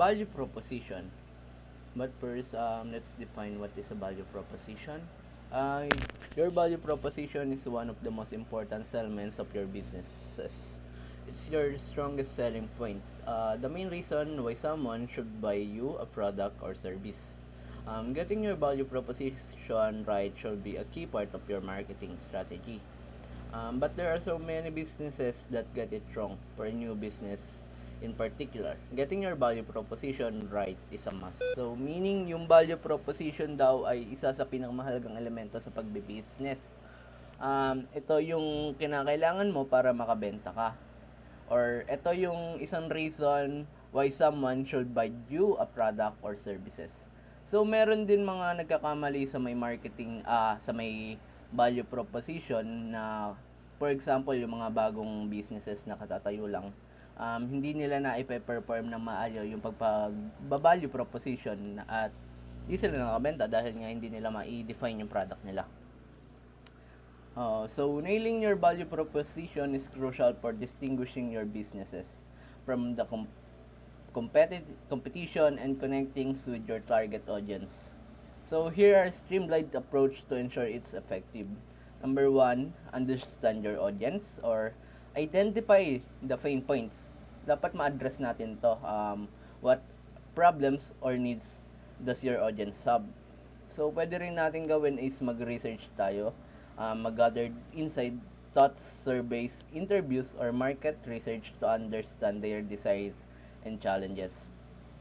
Value proposition. But first, let's define what is a value proposition. Uh, your value proposition is one of the most important elements of your businesses. It's your strongest selling point. The main reason why someone should buy you a product or service. Getting your value proposition right should be a key part of your marketing strategy. But there are so many businesses that get it wrong. For a new business in particular, getting your value proposition right is a must. So, meaning yung value proposition daw ay isa sa pinakamahalagang elemento sa pagbibusiness. Ito yung kinakailangan mo para makabenta ka. Or ito yung isang reason why someone should buy you a product or services. So, meron din mga nagkakamali sa may marketing, sa may value proposition na, for example, yung mga bagong businesses na katatayo lang, hindi nila na ipe-perform na maayo yung pagpag-value proposition at hindi sila nakabenta dahil nga hindi nila ma-define yung product nila. So, nailing your value proposition is crucial for distinguishing your businesses from the competition and connecting with your target audience. So, here are streamlined approach to ensure it's effective. Number one, understand your audience or identify the pain points. Dapat ma-address natin to. What problems or needs does your audience have? So, pwede rin natin gawin is mag-research tayo, mag-gather inside thoughts, surveys, interviews, or market research to understand their desire and challenges.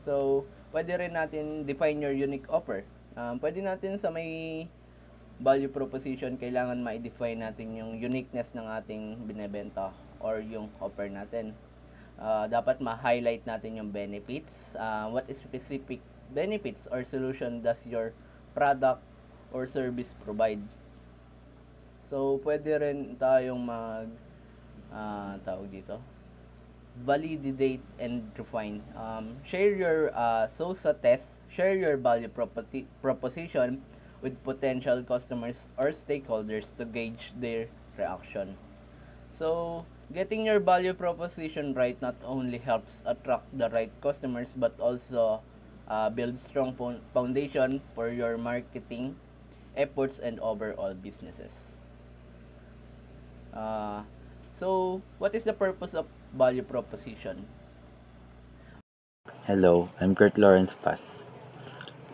So, pwede rin natin define your unique offer. Pwede natin sa may value proposition, kailangan ma-define natin yung uniqueness ng ating binebenta or yung offer natin. Dapat ma-highlight natin yung benefits. What specific benefits or solution does your product or service provide? So, pwede rin tayong tawag dito, validate and refine. Share your SOSA test, share your value proposition with potential customers or stakeholders to gauge their reaction. So, getting your value proposition right not only helps attract the right customers but also build strong foundation for your marketing efforts and overall businesses. So, what is the purpose of value proposition? Hello, I'm Kurt Lawrence Paz.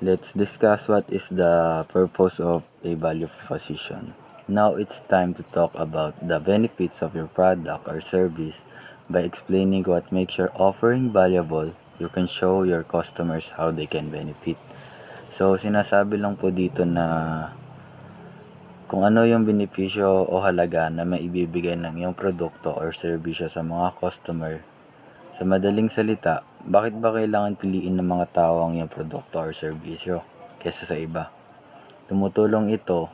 Let's discuss what is the purpose of a value proposition. Now it's time to talk about the benefits of your product or service by explaining what makes your offering valuable. You can show your customers how they can benefit. So, sinasabi lang po dito na kung ano yung benepisyo o halaga na maibibigay ng iyong produkto or serbisyo sa mga customer. Sa madaling salita, bakit ba kailangan piliin ng mga tao ang iyong produkto or serbisyo kaysa sa iba? Tumutulong ito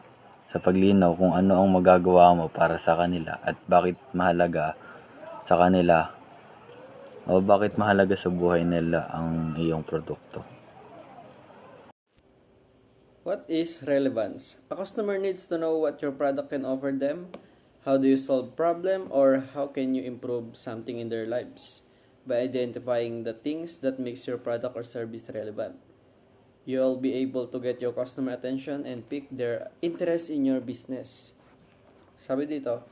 sa paglinaw kung ano ang magagawa mo para sa kanila at bakit mahalaga sa kanila o bakit mahalaga sa buhay nila ang iyong produkto. What is relevance? A customer needs to know what your product can offer them. How do you solve problem or how can you improve something in their lives? By identifying the things that makes your product or service relevant. You'll be able to get your customer attention and pick their interest in your business. Sabi dito,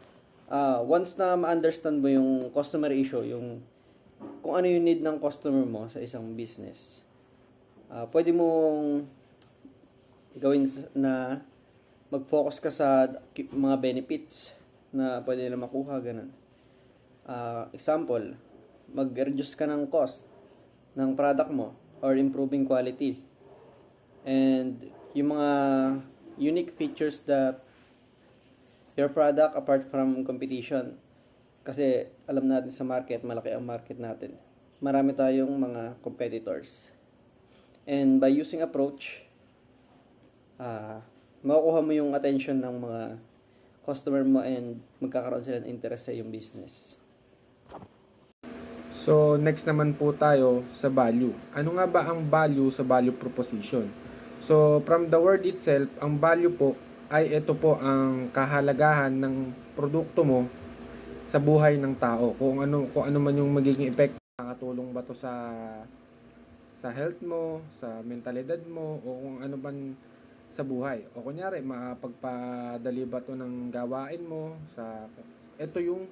once na ma-understand mo yung customer issue, yung kung ano yung need ng customer mo sa isang business, pwede mong gawin na mag-focus ka sa mga benefits na pwede nila makuha, ganun. Example, mag-reduce ka ng cost ng product mo or improving quality. And yung mga unique features that your product apart from competition. Kasi alam natin sa market, malaki ang market natin. Marami tayong mga competitors. And by using approach, makukuha mo yung attention ng mga customer mo and magkakaroon sila ng interest sa iyong business. So, next naman po tayo sa value. Ano nga ba ang value sa value proposition? So, from the word itself, ang value po ay ito po ang kahalagahan ng produkto mo sa buhay ng tao. Kung ano man yung magiging epekto, nakatulong ba to sa sa health mo, sa mentalidad mo, o kung ano man sa buhay. O kunyari, mapagpadali ba to ng gawain mo sa ito yung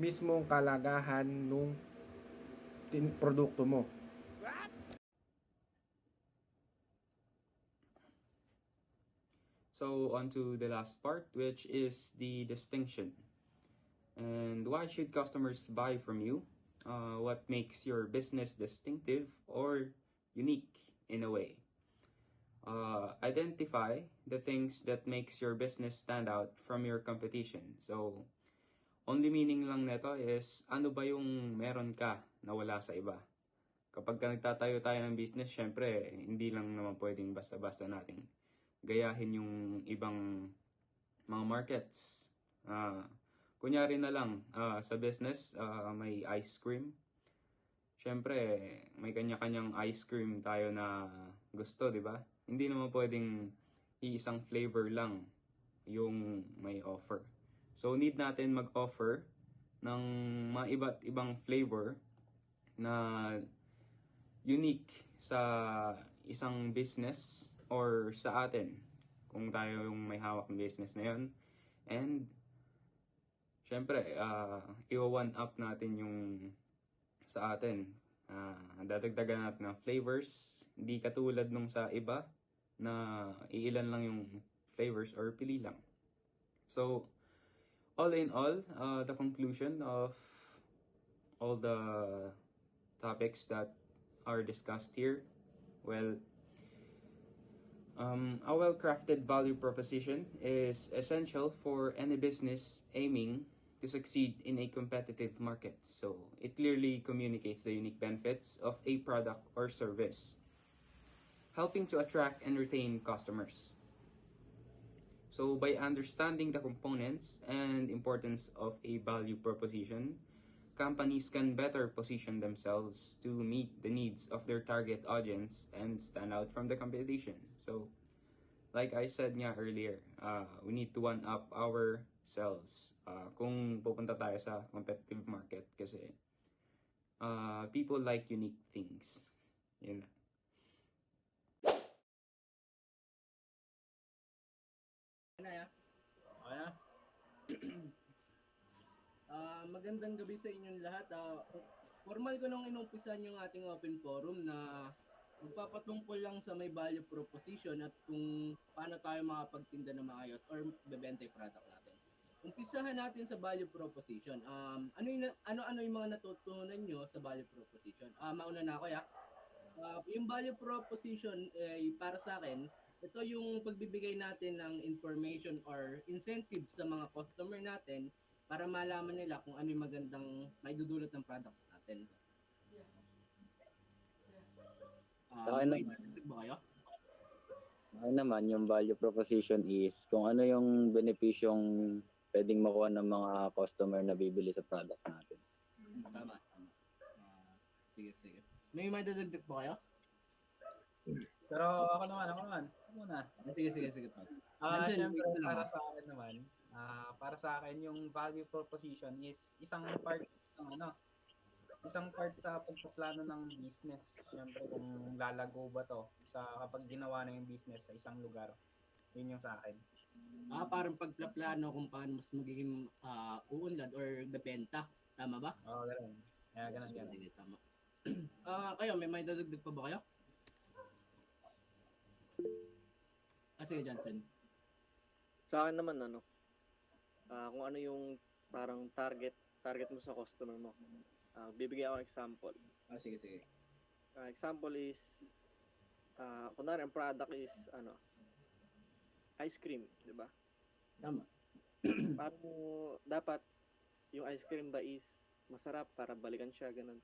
mismong kalagahan nung produkto mo. So, on to the last part, which is the distinction. And why should customers buy from you? What makes your business distinctive or unique in a way? Identify the things that makes your business stand out from your competition. So, only meaning lang nito is ano ba yung meron ka na wala sa iba? Kapag nagtatayo tayo ng business, syempre, hindi lang naman pwedeng basta-basta nating gayahin yung ibang mga markets. Kunyari na lang, sa business, may ice cream. Syempre, may kanya-kanyang ice cream tayo na gusto, di ba? Hindi naman pwedeng iisang flavor lang yung may offer. So, need natin mag-offer ng mga iba't ibang flavor na unique sa isang business or sa atin kung tayo yung may hawak ng business na yun. And syempre, i-one up natin yung sa atin. Dadagdagan natin ng flavors, hindi katulad nung sa iba na iilan lang yung flavors or pili lang. So, all in all, the conclusion of all the topics that are discussed here, well, a well-crafted value proposition is essential for any business aiming to succeed in a competitive market. So it clearly communicates the unique benefits of a product or service, helping to attract and retain customers. So by understanding the components and importance of a value proposition, companies can better position themselves to meet the needs of their target audience and stand out from the competition. So, like I said nga earlier, we need to one up ourselves kung pupunta tayo sa competitive market kasi people like unique things. Yun na. Magandang gabi sa inyong lahat. Formal ko nung inumpisan yung ating open forum na magpapatungkol lang sa may value proposition at kung paano tayo makapagtinda ng maayos or bebenta yung product natin. Umpisahan natin sa value proposition. Ano yung mga natutunan nyo sa value proposition? Mauna na ako, ya. Yung value proposition, para sa akin, ito yung pagbibigay natin ng information or incentive sa mga customer natin para malaman nila kung ano yung magandang maidudulot ng products natin. Okay May naman. idadagdag ba kayo? Ayun naman, yung value proposition is kung ano yung benepisyong pwedeng makuha ng mga customer na bibili sa product natin. Tama. Sige. May madadagdag ba kayo? Pero ako naman. Muna. Sige. Hansen, Syempre, ikaw lang, para sa akin naman, para sa akin yung value proposition is isang part sa pagpaplano ng business. Syempre, kung lalago ba to kapag ginawa na yung business sa isang lugar. Yun yung sa akin. Parang pagplaplano kung paano mas magiging uunlad or bebenta. Tama ba? Oo, ganun. Kaya ganun. Sige, tama. Kayo, may dadagdag pa ba kayo? Sige, Johnson. Sa akin naman, kung ano yung parang target mo sa customer mo. Bibigay ako ng example. Sige. Example is, kunwari ang product is, ice cream, di ba? Tama. Parang dapat yung ice cream ba is masarap para balikan siya, ganun.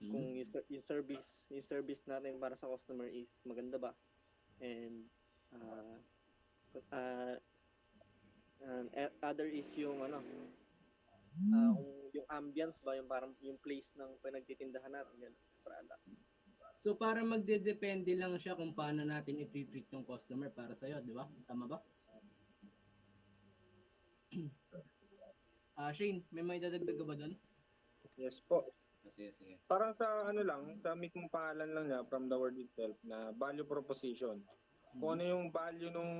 Kung yung service natin para sa customer is maganda ba? And other is yung kung yung ambience ba, yung parang yung place ng pinagtitindahan natin, yan, product. So, para magdedepende lang siya kung paano natin i-treat yung customer para sa'yo, di ba? Tama ba? Shane, may dadagdag ka ba doon? Yes po. Sige, sige. Parang sa ano lang, sa mismong pangalan lang niya, from the word itself, na value proposition. Kung ano yung value nung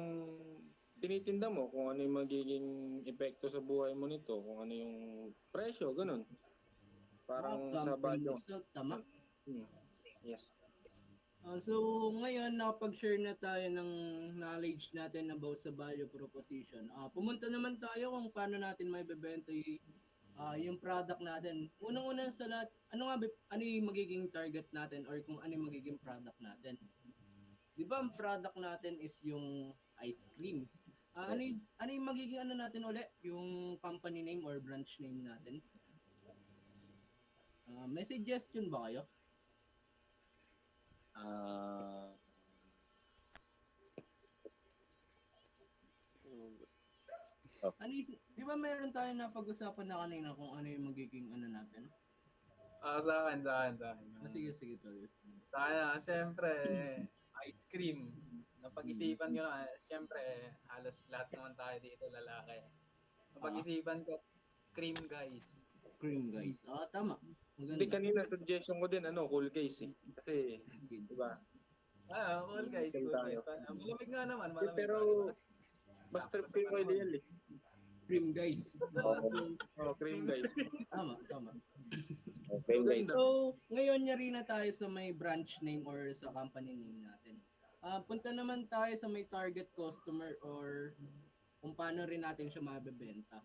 tinitinda mo, kung ano yung magiging epekto sa buhay mo nito, kung ano yung presyo, ganun. Parang sa Something value. so, tama. Yes. So, ngayon, nakapag-share na tayo ng knowledge natin about sa value proposition. Pumunta naman tayo kung paano natin may bebenta yung product natin. Unang-una sa lahat, ano yung magiging target natin or kung ano yung magiging product natin? Di ba ang product natin is yung ice cream? Ano yung magiging ano natin ulit? Yung company name or branch name natin? May suggestion ba kayo? Ah, Di ba meron tayo na pag-usapan na kanina kung ano yung magiging ano natin? Sa akin. Sige, sige, tol. Sa akin, siyempre, ice cream. Napag-isipan ko na, siyempre, halos lahat naman tayo dito lalaki. Napag-isipan ko, cream guys. Cream, guys. Tama. Hindi, Maganda. kanina suggestion ko din, cool case eh. Kasi, Kids. di ba? Cool guys, Okay cool tayo. guys. Malamig nga naman, malamig. Pero, mas Sakto trip sa ko yung panahon. ideal eh. Cream, guys. Cream guys. Tama, tama. okay guys. So, ngayon nyari na tayo sa may branch name or sa company name natin. Punta naman tayo sa may target customer or kung paano rin natin siya mabebenta.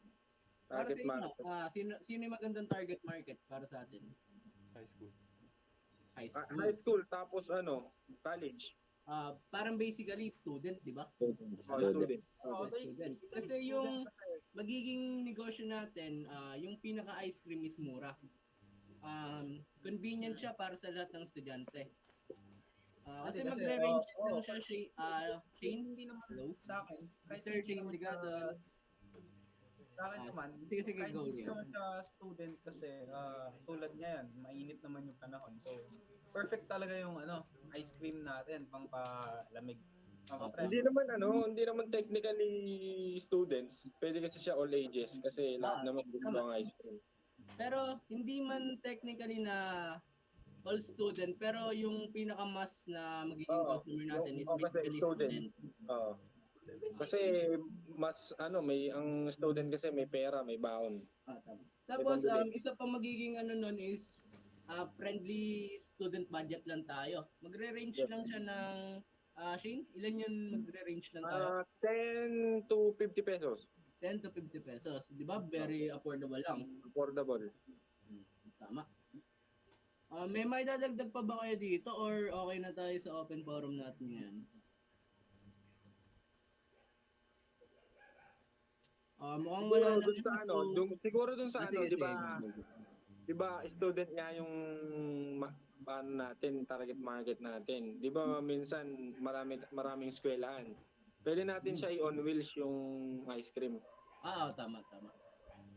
Para Target sa inyo, market. sino yung magandang target market para sa atin? High school. High school. High school, tapos college. Parang basically student, di ba? Student. Student. Kasi yung magiging negosyo natin, yung pinaka-ice cream is mura. Convenient siya para sa lahat ng estudyante. Kasi magre-range lang siya, Shane? Hindi naman Hello? sa akin. Kahit Mr. hindi Shane naman Ligason. sa akin naman, Sige, kahit go, hindi Leo. naman siya student kasi tulad niya yan, mainit naman yung panahon. So, perfect talaga yung ice cream natin pang palamig. Hindi naman technically students. Pwede kasi siya all ages kasi lahat naman gusto tama. ang ice cream. Pero hindi man technically na all student, pero yung pinaka-mas na magiging customer natin is kasi basically student. Oo. Kasi mas may ang student kasi may pera, may baon. Tama. Tapos isa pa magiging nun is friendly student budget lang tayo. Magre-range lang siya ng Shane, ilan yun magre-range lang tayo? 10 to 50 pesos. 10 to 50 pesos. Di ba? Very affordable lang. Affordable. Tama. May dadagdag pa ba kayo dito or okay na tayo sa open forum natin ngayon? Mukhang wala na. Siguro dun sa sige, di ba? sige. Di ba student nga yung paano natin, target market natin. Di ba minsan maraming eskwelahan. Pwede natin siya i-on wheels yung ice cream. Tama.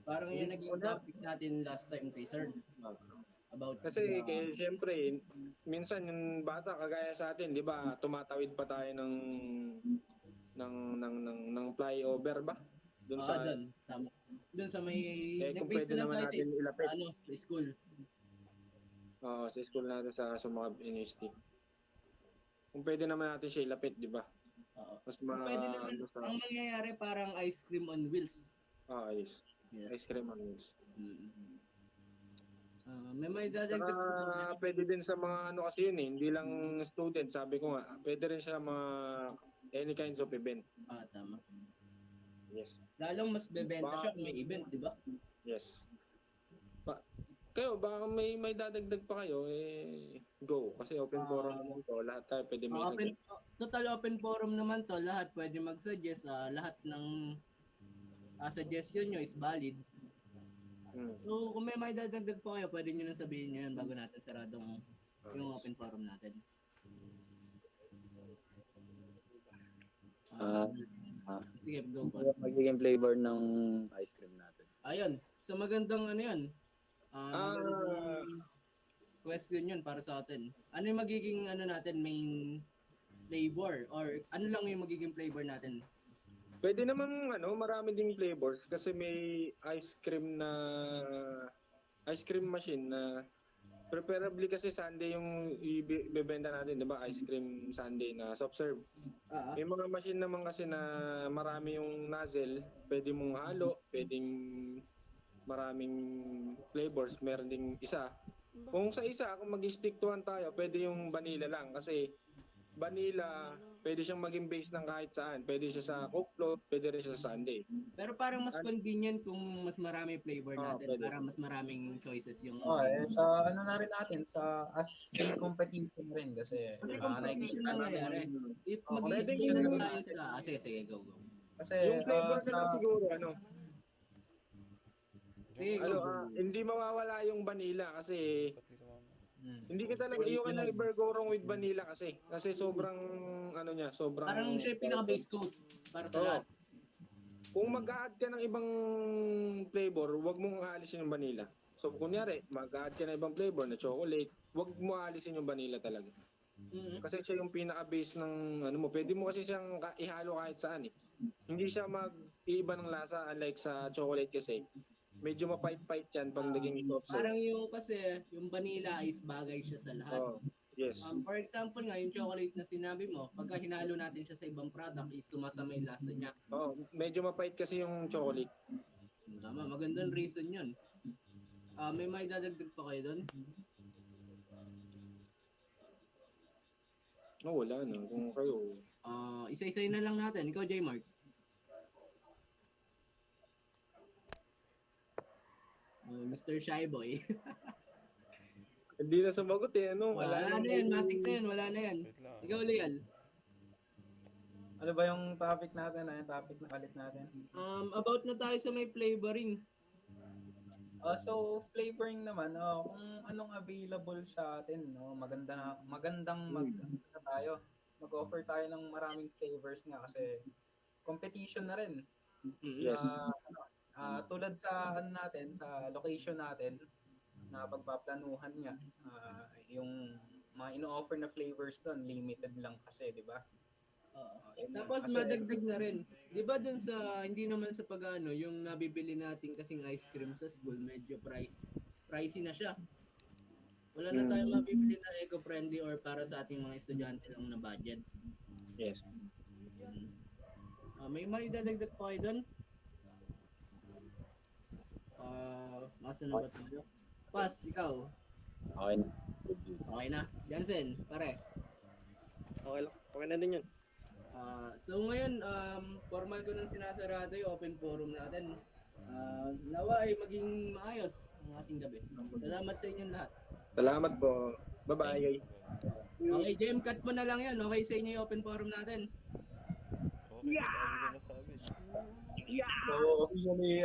Parang yung naging topic natin last time kay Sir. About Kasi siyempre, minsan yung bata kagaya sa atin, di ba, tumatawid pa tayo ng flyover ba? Doon tama. Doon sa may kung nag-base pwede na lang naman tayo natin ilapit. sa school. Sa school natin sa mga university. Kung pwede naman natin siya ilapit, di ba? Mas Pwede naman, ang mangyayari parang ice cream on wheels. Yes. Yes. Ice cream on wheels. May dadagdag Saka pwede din sa mga kasi yun hindi lang student, sabi ko nga, pwede rin siya mga any kinds of event. Tama. Yes. Lalong mas bebenta siya kung may event, di ba? Yes. Kayo, baka may dadagdag pa kayo, go. Kasi open forum naman to, lahat tayo pwede may suggest. Total open forum naman to, lahat pwede mag-suggest, lahat ng suggestion nyo is valid. So, kung may dadagdag pa kayo, pwede nyo nang sabihin nyo yun bago natin saradong yung open forum natin. Sige, go boss. Magiging flavor ng ice cream natin. Ayun, so magandang yun. Magandang question yun para sa atin. Ano yung magiging natin, main flavor? Or ano lang yung magiging flavor natin? Pwede namang marami ding flavors kasi may ice cream machine na Preferably kasi sundae yung ibebenta natin, 'di ba? Ice cream sundae na soft serve. Ah, May mga machine naman kasi na marami yung nozzle, pwede mong halo, pwedeng maraming flavors, meron ding isa. Kung sa isa, kung mag-stick to one tayo, pwede yung vanilla lang kasi vanilla, pwede siyang maging base ng kahit saan. Pwede siya sa Coke float, pwede rin siya sa sundae. pero parang mas convenient kung mas marami flavor natin Pwede. para mas maraming choices yung Sa ano na rin natin, sa as a competition rin kasi Kasi nakikita competition lang natin nangyayari. If Oh, mag-i-spin competition tayo rin. sa... sige, go. kasi Yung flavor na lang siguro, Sige, go. hindi mawawala yung vanilla kasi hindi ka talaga, you can Original. never go wrong with vanilla kasi sobrang sobrang Parang siya yung pinaka-base coat para sa Oo. lahat. Kung mag-add ka ng ibang flavor, wag mong aalisin yung vanilla. So kunyari, mag-add ka ng ibang flavor na chocolate, wag mo aalisin yung vanilla talaga. Mhm. Kasi siya yung pinaka-base ng mo. Pwede mo kasi siyang ihalo kahit saan eh. Hindi siya mag-iiba ng lasa unlike sa chocolate kasi. Medyo mapait-pait yan pag naging soft serve. Parang yung kasi, yung vanilla is bagay siya sa lahat. Oh, yes. For example nga, yung chocolate na sinabi mo, pagka hinalo natin siya sa ibang product, is sumasama yung lasa niya. Oh, medyo mapait kasi yung chocolate. Tama, magandang reason yun. May may dadagdag pa kayo doon? Oh, wala na. Kung kayo, Isa-isay na lang natin. Ikaw, J. Mark. Mr. Shy Boy. hindi na sumagot eh, Wala na yan, matik na yan, wala na yan. Ikaw, Leal. ano ba yung topic natin? Yung topic na kalit natin? About na tayo sa may flavoring. So flavoring naman, kung anong available sa atin, magandang mag-offer tayo ng maraming flavors nga kasi competition na rin. Yes. Tulad sa sa location natin na pagpaplanuhan niya, yung mga ino-offer na flavors doon limited lang kasi, 'di ba? Tapos Kasi- madagdag na rin. 'Di ba dun sa hindi naman sa pagano yung nabibili natin kasing ice cream sa school, medyo pricey na siya. Wala na tayong mabibili na eco-friendly or para sa ating mga estudyante lang na budget. Yes. May idadagdag pa kayo doon? Masa na ba tayo? Pas, ikaw. Okay na. Okay na. Jansen, pare. Okay lang. Okay na din yun. So ngayon, formal ko nang sinasarado yung open forum natin. Nawa ay maging maayos ang ating gabi. Salamat sa inyong lahat. Salamat po. Bye-bye guys. Okay, Jem, cut mo na lang yan. Okay sa inyo yung open forum natin. Okay, yeah! na sabi. So officially,